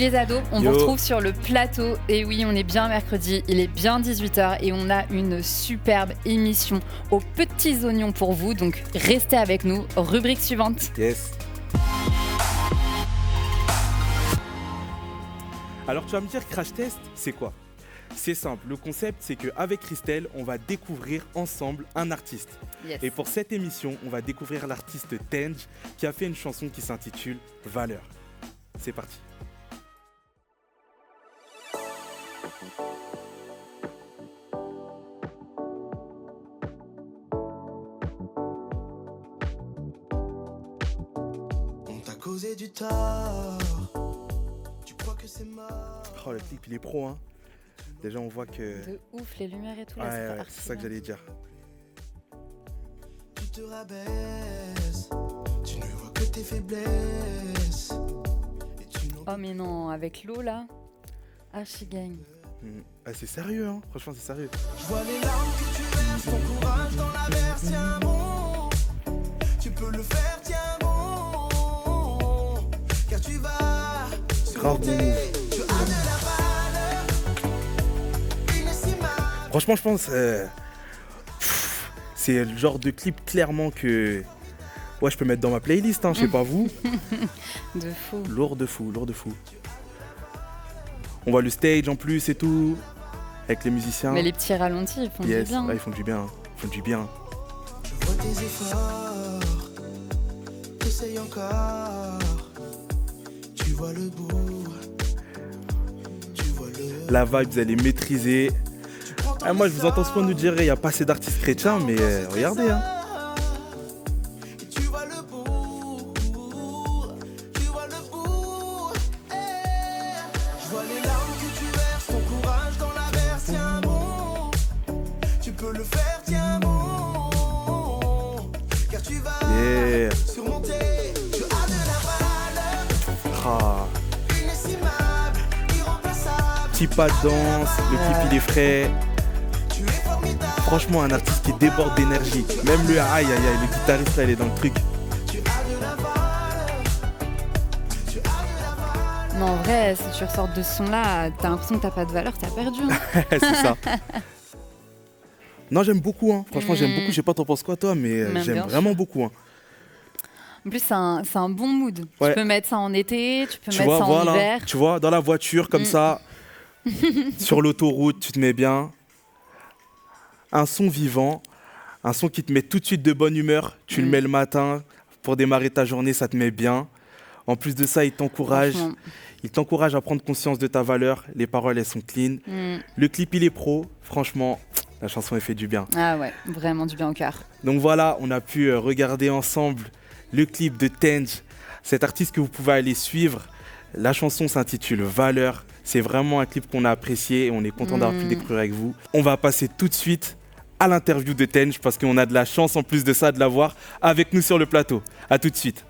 les ados, on vous retrouve sur le plateau. Et oui, on est bien mercredi, il est bien 18h et on a une superbe émission aux petits oignons pour vous. Donc restez avec nous. Rubrique suivante. Yes. Alors tu vas me dire, Crash Test, c'est quoi ? C'est simple, le concept c'est qu'avec Christelle, on va découvrir ensemble un artiste. Yes. Et pour cette émission, on va découvrir l'artiste Tenj qui a fait une chanson qui s'intitule Valeur. C'est parti. On t'a causé du tort, tu crois que c'est mort. Oh, le clip il est pro, hein. Déjà on voit que... De ouf, les lumières et tout. Là, Ouais, c'est ça que j'allais dire. Tu te rabaisses, tu ne vois que tes faiblesses. Et tu n'en Oh mais non, avec l'eau là, archi gang. Ah, c'est sérieux, hein. Franchement c'est sérieux. Je vois les larmes que tu verses, ton courage dans la verse, tiens bon. Tu peux le faire, tiens bon. Car tu vas Grave bon move. tu as de la valeur inestimable. Franchement je pense... c'est le genre de clip clairement que... Ouais, je peux mettre dans ma playlist, hein, je sais pas vous. De fou. Lourd de fou, lourd de fou. On voit le stage en plus et tout, avec les musiciens. Mais les petits ralentis, ils font Yes, du bien. ouais, ils font du bien, ils font du bien. Je vois tes efforts, t'essayes encore. Tu vois le bout, tu vois le... La vibe, elle est maîtrisée. Ah, moi, je vous entends souvent nous dire il n'y a pas assez d'artistes chrétiens, mais regardez. Hein. Tu vois le bout, tu vois le bout. Je vois les larmes que tu verses, ton courage dans la verse, tiens bon. Tu peux le faire, tiens bon. Car tu vas Yeah. surmonter, tu as de la valeur Ah, inestimable, irremplaçable. petit pas de danse, le clip il est frais. Tu es formidable, Franchement, un artiste qui déborde d'énergie. Même le aïe, le guitariste là, il est dans le truc. tu as de la valeur. Tu as de la valeur. Mais en vrai, si tu ressors de ce son-là, t'as l'impression que t'as pas de valeur, t'as perdu. Hein. C'est ça. Non, j'aime beaucoup. Hein. Franchement, j'aime beaucoup. Je sais pas, t'en penses quoi toi, mais Mais j'aime bien vraiment beaucoup. Hein. En plus, c'est un bon mood. Ouais. Tu peux mettre ça en été, tu peux Tu mettre vois, ça en voilà. hiver. Tu vois, dans la voiture, comme ça, sur l'autoroute, tu te mets bien. Un son vivant, un son qui te met tout de suite de bonne humeur. Tu le mets le matin pour démarrer ta journée, ça te met bien. En plus de ça, il t'encourage. Franchement. Il t'encourage à prendre conscience de ta valeur. Les paroles, elles sont clean. Le clip, il est pro. Franchement, la chanson, elle fait du bien. Ah ouais, vraiment du bien au cœur. Donc voilà, on a pu regarder ensemble le clip de Tenj, cet artiste que vous pouvez aller suivre. La chanson s'intitule Valeur. C'est vraiment un clip qu'on a apprécié et on est content d'avoir pu le découvrir avec vous. On va passer tout de suite à l'interview de Tenj parce qu'on a de la chance en plus de ça de l'avoir avec nous sur le plateau. À tout de suite.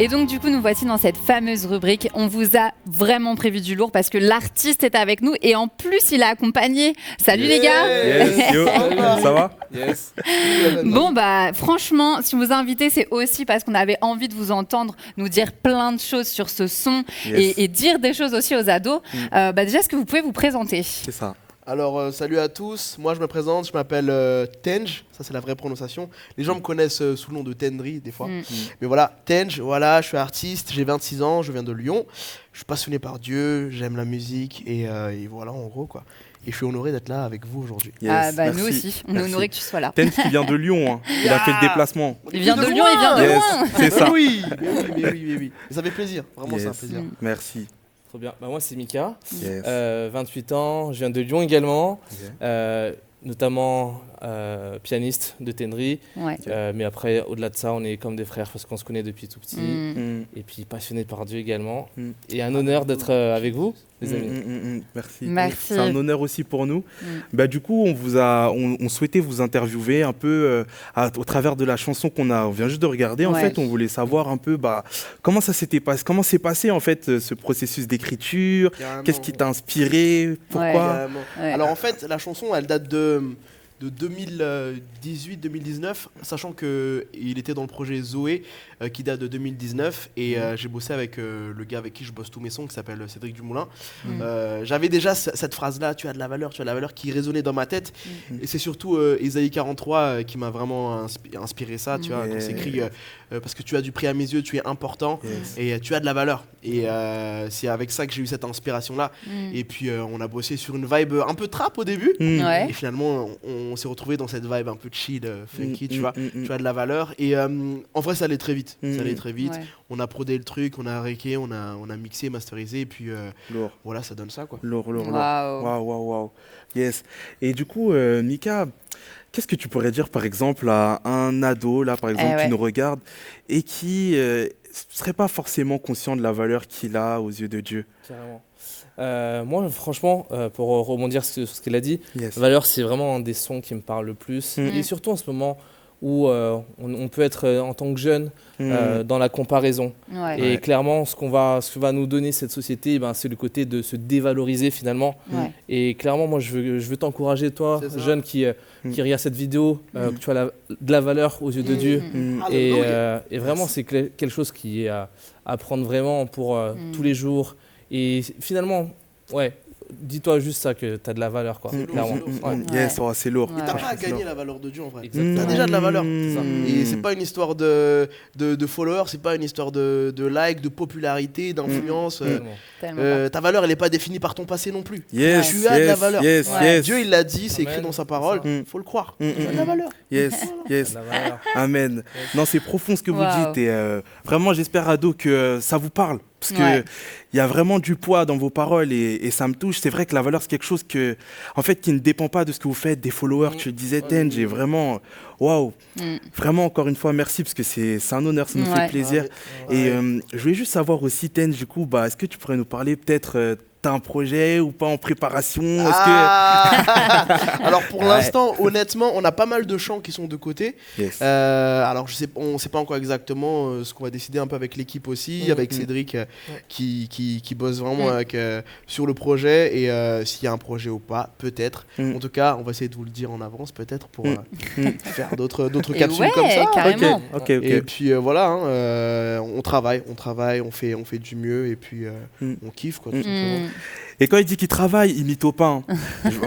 Et donc du coup, nous voici dans cette fameuse rubrique. On vous a vraiment prévu du lourd parce que l'artiste est avec nous et en plus, il a accompagné. Salut les gars. Yes, yo, ça va ? Yes. Bon bah franchement, si on vous a invité, c'est aussi parce qu'on avait envie de vous entendre nous dire plein de choses sur ce son Yes. et dire des choses aussi aux ados. Déjà, est-ce que vous pouvez vous présenter ? C'est ça. Alors, salut à tous. Moi, je me présente. Je m'appelle Tenj. Ça, c'est la vraie prononciation. Les gens me connaissent sous le nom de Tendry, des fois. Mais voilà, Tenj, voilà, je suis artiste. J'ai 26 ans. Je viens de Lyon. Je suis passionné par Dieu. J'aime la musique. Et voilà, en gros, quoi. Et je suis honoré d'être là avec vous aujourd'hui. Yes, Ah bah nous merci. aussi, on est Merci. honorés que tu sois là. Tenj qui vient de Lyon, hein. Il a fait le déplacement. Il vient de Lyon, il vient de Yes, loin. c'est ça. Oui, mais oui. Et ça fait plaisir. Vraiment, c'est un Yes. plaisir. Merci. Trop bien. Bah, moi, c'est Mika, Yes. 28 ans, je viens de Lyon également, Ok. notamment pianiste de Tenry. Ouais. Mais après, au-delà de ça, on est comme des frères parce qu'on se connaît depuis tout petit. Mm. Et puis passionné par Dieu également. Mm. Et un honneur d'être avec vous, les amis. Merci. Merci. C'est un honneur aussi pour nous. Bah, du coup, on souhaitait vous interviewer un peu au travers de la chanson on vient juste de regarder. En Ouais. fait, on voulait savoir un peu comment ça s'était passé, comment s'est passé en fait ce processus d'écriture. Carrément. Qu'est-ce qui t'a inspiré? Pourquoi? Carrément. Ouais. Alors en fait, la chanson, elle date de de 2018-2019, sachant qu'il était dans le projet Zoé qui date de 2019 et j'ai bossé avec le gars avec qui je bosse tous mes sons qui s'appelle Cédric Dumoulin. J'avais déjà cette phrase-là, tu as de la valeur qui résonnait dans ma tête et c'est surtout Isaïe 43 qui m'a vraiment inspiré ça, tu vois, quand c'est écrit parce que tu as du prix à mes yeux, tu es important et tu as de la valeur et c'est avec ça que j'ai eu cette inspiration-là et puis on a bossé sur une vibe un peu trap au début et finalement on s'est retrouvé dans cette vibe un peu chill, funky, tu vois, tu as de la valeur et en vrai ça allait très vite, on a prodé le truc, on a requé, on a mixé, masterisé et puis voilà, ça donne ça quoi. Waouh. Yes. Et du coup, Mika, qu'est-ce que tu pourrais dire par exemple à un ado là par exemple qui nous regarde et qui serait pas forcément conscient de la valeur qu'il a aux yeux de Dieu? Carrément. Moi, franchement, pour rebondir sur ce qu'il a dit, valeur, c'est vraiment un des sons qui me parle le plus. Et surtout en ce moment où on peut être en tant que jeune dans la comparaison. Et clairement, ce que va nous donner cette société, c'est le côté de se dévaloriser finalement. Et clairement, moi, je veux t'encourager, toi, jeune qui regarde cette vidéo, que tu as de la valeur aux yeux de Dieu. Et vraiment, c'est quelque chose qui est à prendre vraiment pour tous les jours. Et finalement, dis-toi juste ça, que tu as de la valeur, quoi. Clairement. C'est lourd. Mais t'as pas à gagner la valeur de Dieu en vrai. T'as déjà de la valeur. Et c'est pas une histoire de followers, c'est pas une histoire de likes, de popularité, d'influence. Ta valeur, elle est pas définie par ton passé non plus. Tu as de la valeur. Dieu, il l'a dit, c'est écrit dans sa parole. Faut le croire. Tu as de la valeur. Amen. Non, c'est profond ce que vous dites. Et vraiment, j'espère, ado, que ça vous parle. Parce qu'il y a vraiment du poids dans vos paroles et ça me touche. C'est vrai que la valeur, c'est quelque chose qui ne dépend pas de ce que vous faites, des followers. Tu le disais, Tenj, et vraiment, waouh. Vraiment, encore une fois, merci parce que c'est un honneur, ça nous fait plaisir. Et je voulais juste savoir aussi, Tenj, du coup, est-ce que tu pourrais nous parler peut-être t'as un projet ou pas en préparation? Alors pour l'instant, honnêtement, on a pas mal de chants qui sont de côté. Alors on sait pas encore exactement ce qu'on va décider un peu avec l'équipe aussi, avec Cédric qui bosse vraiment sur le projet et s'il y a un projet ou pas, peut-être. En tout cas, on va essayer de vous le dire en avance, peut-être pour faire d'autres capsules comme ça. Carrément. Et puis voilà, on travaille, on fait du mieux et puis on kiffe quoi, tout simplement. Et quand il dit qu'il travaille, il mytho pas.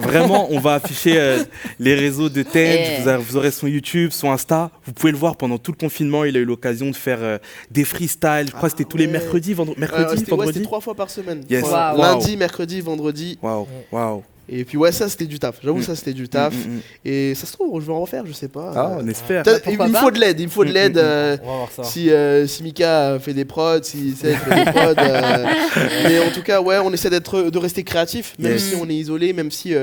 Vraiment, on va afficher les réseaux de Tenj. Vous aurez son YouTube, son Insta. Vous pouvez le voir pendant tout le confinement. Il a eu l'occasion de faire des freestyles. Je crois que c'était tous les mercredis, vendredis. C'était 3 fois par semaine. Lundi, mercredi, vendredi. Waouh. Et puis ça c'était du taf, j'avoue ça c'était du taf et ça se trouve je vais en refaire, je sais pas. On espère. Il faut de l'aide, si Mika fait des prods, si Seth fait des prods mais en tout cas on essaie de rester créatif même si on est isolé, même si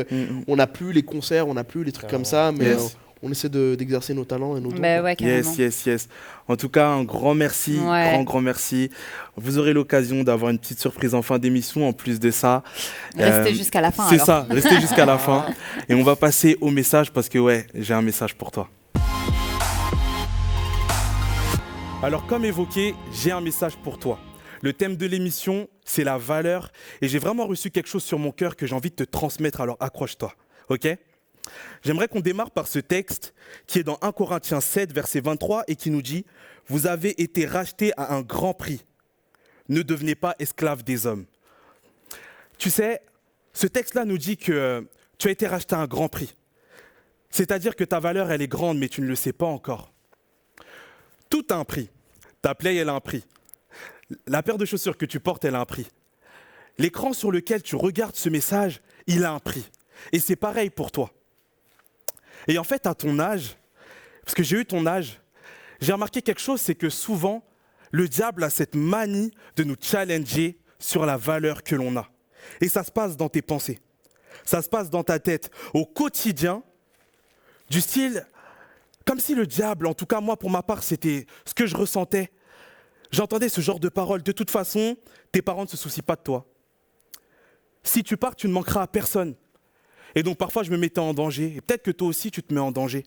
on n'a plus les concerts, on n'a plus les trucs comme ça, mais on essaie d'exercer nos talents et nos dons. Yes. En tout cas, un grand merci, grand merci. Vous aurez l'occasion d'avoir une petite surprise en fin d'émission en plus de ça. Restez jusqu'à la fin. C'est ça, restez jusqu'à la fin. Et on va passer au message parce que j'ai un message pour toi. Alors comme évoqué, j'ai un message pour toi. Le thème de l'émission, c'est la valeur. Et j'ai vraiment reçu quelque chose sur mon cœur que j'ai envie de te transmettre, alors accroche-toi, ok ? J'aimerais qu'on démarre par ce texte qui est dans 1 Corinthiens 7, verset 23 et qui nous dit « Vous avez été rachetés à un grand prix. Ne devenez pas esclaves des hommes. » Tu sais, ce texte-là nous dit que tu as été racheté à un grand prix. C'est-à-dire que ta valeur, elle est grande, mais tu ne le sais pas encore. Tout a un prix. Ta play, elle a un prix. La paire de chaussures que tu portes, elle a un prix. L'écran sur lequel tu regardes ce message, il a un prix. Et c'est pareil pour toi. Et en fait, à ton âge, parce que j'ai eu ton âge, j'ai remarqué quelque chose, c'est que souvent, le diable a cette manie de nous challenger sur la valeur que l'on a. Et ça se passe dans tes pensées. Ça se passe dans ta tête, au quotidien, du style, comme si le diable, en tout cas moi pour ma part, c'était ce que je ressentais. J'entendais ce genre de paroles. De toute façon, tes parents ne se soucient pas de toi. Si tu pars, tu ne manqueras à personne. Et donc parfois, je me mettais en danger. Et peut-être que toi aussi, tu te mets en danger.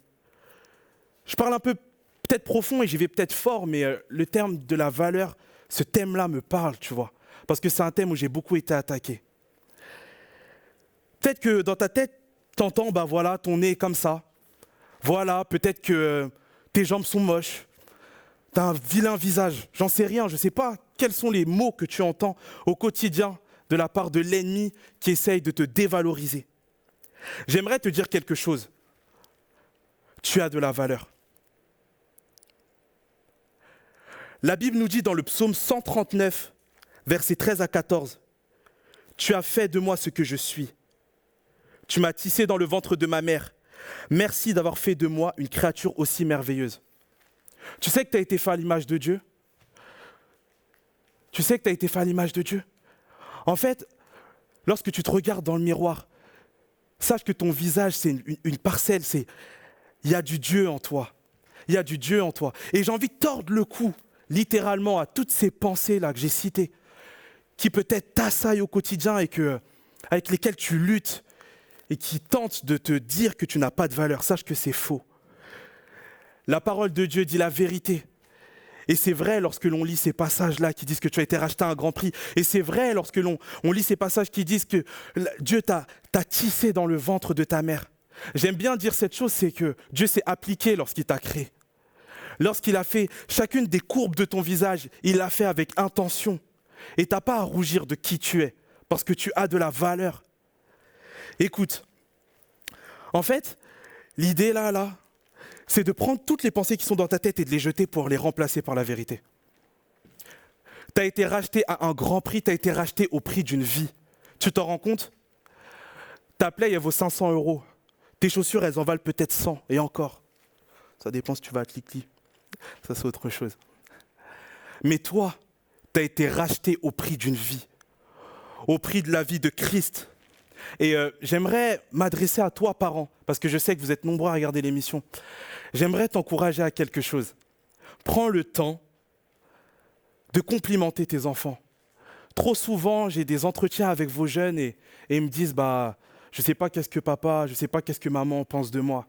Je parle un peu peut-être profond et j'y vais peut-être fort, mais le terme de la valeur, ce thème-là me parle, tu vois. Parce que c'est un thème où j'ai beaucoup été attaqué. Peut-être que dans ta tête, t'entends, ton nez est comme ça. Voilà, peut-être que tes jambes sont moches. T'as un vilain visage. J'en sais rien, je ne sais pas quels sont les mots que tu entends au quotidien de la part de l'ennemi qui essaye de te dévaloriser. J'aimerais te dire quelque chose. Tu as de la valeur. La Bible nous dit dans le psaume 139, versets 13 à 14, « Tu as fait de moi ce que je suis. Tu m'as tissé dans le ventre de ma mère. Merci d'avoir fait de moi une créature aussi merveilleuse. » Tu sais que tu as été fait à l'image de Dieu? Tu sais que tu as été fait à l'image de Dieu? En fait, lorsque tu te regardes dans le miroir, sache que ton visage, c'est une parcelle, il y a du Dieu en toi. Il y a du Dieu en toi. Et j'ai envie de tordre le cou, littéralement, à toutes ces pensées-là que j'ai citées, qui peut-être t'assaillent au quotidien et avec lesquelles tu luttes et qui tentent de te dire que tu n'as pas de valeur. Sache que c'est faux. La parole de Dieu dit la vérité. Et c'est vrai lorsque l'on lit ces passages-là qui disent que tu as été racheté à un grand prix. Et c'est vrai lorsque l'on lit ces passages qui disent que Dieu t'a tissé dans le ventre de ta mère. J'aime bien dire cette chose, c'est que Dieu s'est appliqué lorsqu'il t'a créé. Lorsqu'il a fait chacune des courbes de ton visage, il l'a fait avec intention. Et tu n'as pas à rougir de qui tu es, parce que tu as de la valeur. Écoute, en fait, l'idée là, c'est de prendre toutes les pensées qui sont dans ta tête et de les jeter pour les remplacer par la vérité. Tu as été racheté à un grand prix, tu as été racheté au prix d'une vie. Tu t'en rends compte? Ta plaie, elle vaut 500 €. Tes chaussures, elles en valent peut-être 100, et encore. Ça dépend si tu vas à Clic-Clic. Ça, c'est autre chose. Mais toi, tu as été racheté au prix d'une vie, au prix de la vie de Christ. Et j'aimerais m'adresser à toi, parents, parce que je sais que vous êtes nombreux à regarder l'émission. J'aimerais t'encourager à quelque chose. Prends le temps de complimenter tes enfants. Trop souvent, j'ai des entretiens avec vos jeunes et ils me disent « je ne sais pas qu'est-ce que papa, je ne sais pas qu'est-ce que maman pense de moi ».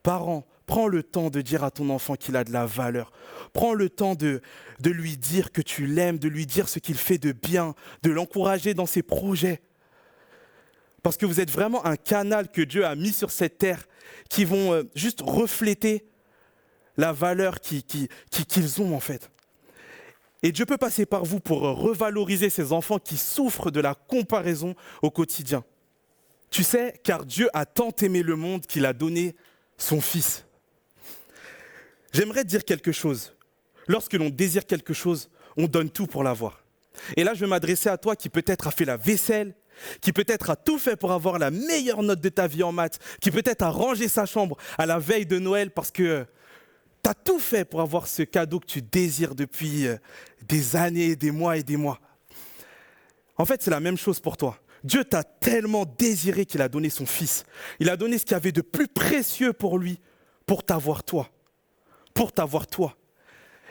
Parents, prends le temps de dire à ton enfant qu'il a de la valeur. Prends le temps de lui dire que tu l'aimes, de lui dire ce qu'il fait de bien, de l'encourager dans ses projets. Parce que vous êtes vraiment un canal que Dieu a mis sur cette terre qui vont juste refléter la valeur qu'ils ont en fait. Et Dieu peut passer par vous pour revaloriser ces enfants qui souffrent de la comparaison au quotidien. Tu sais, car Dieu a tant aimé le monde qu'il a donné son Fils. J'aimerais te dire quelque chose. Lorsque l'on désire quelque chose, on donne tout pour l'avoir. Et là, je vais m'adresser à toi qui peut-être a fait la vaisselle, qui peut-être a tout fait pour avoir la meilleure note de ta vie en maths, qui peut-être a rangé sa chambre à la veille de Noël parce que tu as tout fait pour avoir ce cadeau que tu désires depuis des années, des mois et des mois. En fait, c'est la même chose pour toi. Dieu t'a tellement désiré qu'il a donné son Fils. Il a donné ce qu'il y avait de plus précieux pour lui, pour t'avoir toi. Pour t'avoir toi.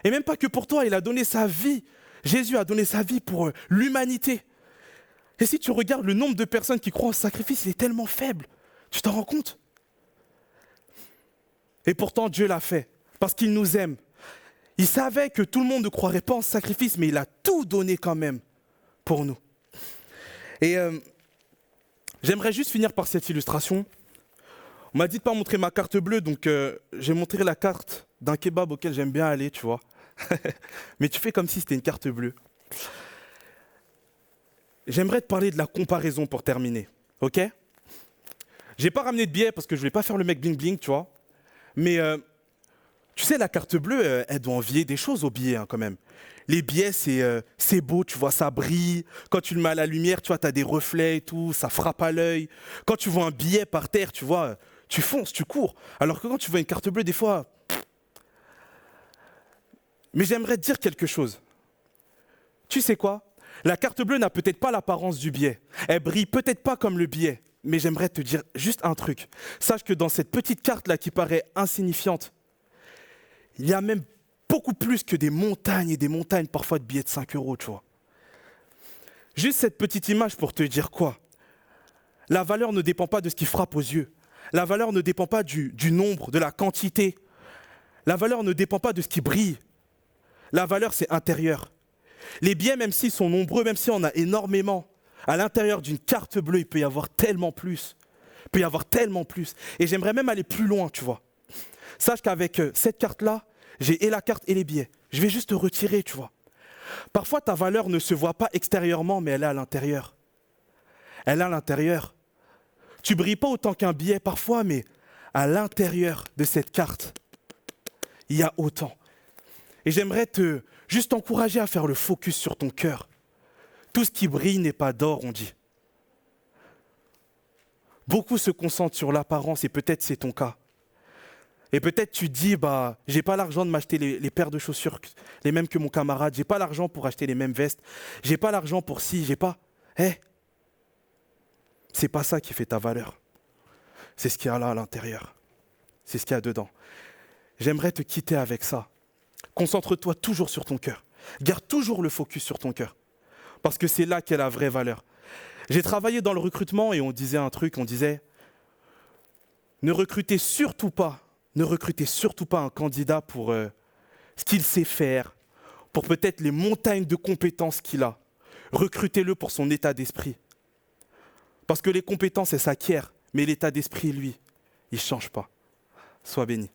Et même pas que pour toi, il a donné sa vie. Jésus a donné sa vie pour l'humanité. Et si tu regardes le nombre de personnes qui croient au sacrifice, il est tellement faible. Tu t'en rends compte? Et pourtant, Dieu l'a fait, parce qu'il nous aime. Il savait que tout le monde ne croirait pas en sacrifice, mais il a tout donné quand même pour nous. Et j'aimerais juste finir par cette illustration. On m'a dit de ne pas montrer ma carte bleue, donc j'ai montré la carte d'un kebab auquel j'aime bien aller, tu vois. Mais tu fais comme si c'était une carte bleue. J'aimerais te parler de la comparaison pour terminer, ok? J'ai pas ramené de billets parce que je voulais pas faire le mec bling bling, tu vois. Mais tu sais, la carte bleue, elle doit envier des choses aux billets quand même. Les billets, c'est beau, tu vois, ça brille. Quand tu le mets à la lumière, tu vois, tu as des reflets et tout, ça frappe à l'œil. Quand tu vois un billet par terre, tu vois, tu fonces, tu cours. Alors que quand tu vois une carte bleue, des fois... Mais j'aimerais te dire quelque chose. Tu sais quoi? La carte bleue n'a peut-être pas l'apparence du billet. Elle brille peut-être pas comme le billet. Mais j'aimerais te dire juste un truc. Sache que dans cette petite carte-là qui paraît insignifiante, il y a même beaucoup plus que des montagnes et des montagnes parfois de billets de 5 €, tu vois. Juste cette petite image pour te dire quoi? La valeur ne dépend pas de ce qui frappe aux yeux. La valeur ne dépend pas du nombre, de la quantité. La valeur ne dépend pas de ce qui brille. La valeur, c'est intérieur. Les billets, même s'ils sont nombreux, même si on a énormément, à l'intérieur d'une carte bleue, il peut y avoir tellement plus. Il peut y avoir tellement plus. Et j'aimerais même aller plus loin, tu vois. sache qu'avec cette carte-là, j'ai et la carte et les billets. Je vais juste te retirer, tu vois. Parfois, ta valeur ne se voit pas extérieurement, mais elle est à l'intérieur. Elle est à l'intérieur. Tu brilles pas autant qu'un billet parfois, mais à l'intérieur de cette carte, il y a autant. Et j'aimerais juste t'encourager à faire le focus sur ton cœur. Tout ce qui brille n'est pas d'or, on dit. Beaucoup se concentrent sur l'apparence et peut-être c'est ton cas. Et peut-être tu te dis, j'ai pas l'argent de m'acheter les paires de chaussures, les mêmes que mon camarade, j'ai pas l'argent pour acheter les mêmes vestes, j'ai pas l'argent pour ci, j'ai pas... C'est pas ça qui fait ta valeur. C'est ce qu'il y a là à l'intérieur. C'est ce qu'il y a dedans. J'aimerais te quitter avec ça. Concentre-toi toujours sur ton cœur. Garde toujours le focus sur ton cœur. Parce que c'est là qu'est la vraie valeur. J'ai travaillé dans le recrutement et on disait un truc, on disait ne recrutez surtout pas un candidat pour ce qu'il sait faire, pour peut-être les montagnes de compétences qu'il a. Recrutez-le pour son état d'esprit. Parce que les compétences, elles s'acquièrent, mais l'état d'esprit, lui, il ne change pas. Sois béni.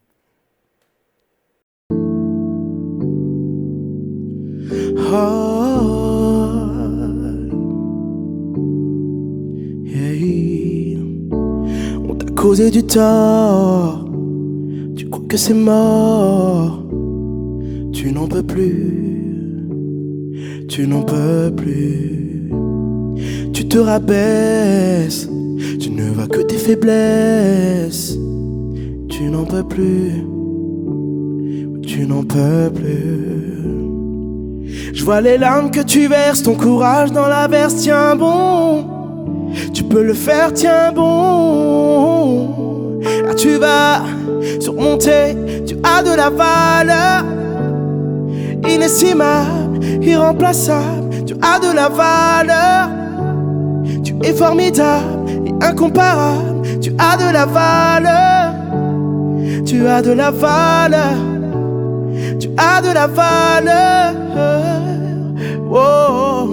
On t'a causé du tort, tu crois que c'est mort, tu n'en peux plus, tu n'en peux plus, tu te rabaisses, tu ne vois que tes faiblesses, tu n'en peux plus, tu n'en peux plus. Je vois les larmes que tu verses, ton courage dans la verse, tiens bon, tu peux le faire, tiens bon. Là tu vas surmonter, tu as de la valeur, inestimable, irremplaçable, tu as de la valeur, tu es formidable et incomparable, tu as de la valeur, tu as de la valeur, tu as de la valeur. Oh,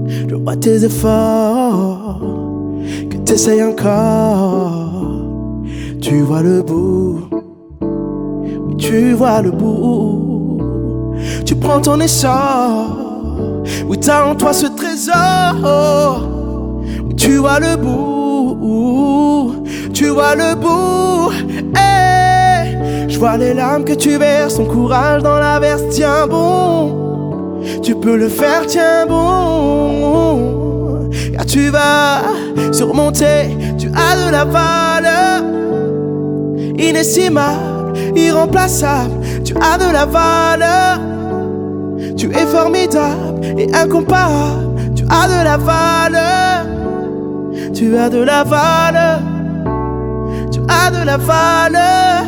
je vois tes efforts, que t'essayes encore. Tu vois le bout, tu vois le bout. Tu prends ton essor, oui t'as en toi ce trésor. Tu vois le bout, tu vois le bout. Hey, je vois les larmes que tu verses, ton courage dans la verse, tiens bon. Tu peux le faire, tiens bon. Car tu vas surmonter, tu as de la valeur, inestimable, irremplaçable, tu as de la valeur, tu es formidable et incomparable, tu as de la valeur, tu as de la valeur, tu as de la valeur.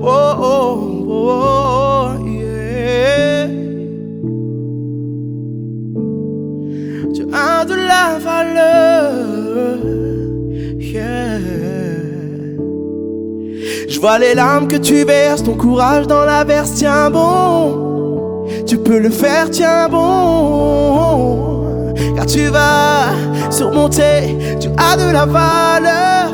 Oh, oh, oh, yeah. Tu as de la valeur, yeah. Je vois les larmes que tu verses, ton courage dans la verse, tiens bon. Tu peux le faire, tiens bon. Car tu vas surmonter, tu as de la valeur,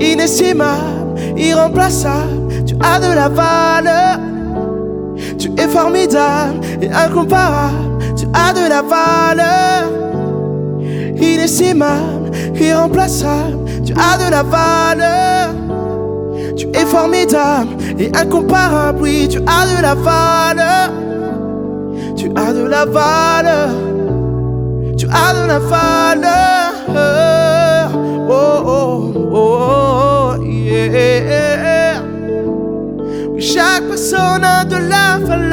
inestimable, irremplaçable, tu as de la valeur, tu es formidable et incomparable, tu as de la valeur, inestimable, irremplaçable, tu as de la valeur, tu es formidable et incomparable, oui, tu as de la valeur, tu as de la valeur, tu as de la valeur. Oh, oh, oh, yeah. Oui, chaque personne a de la valeur.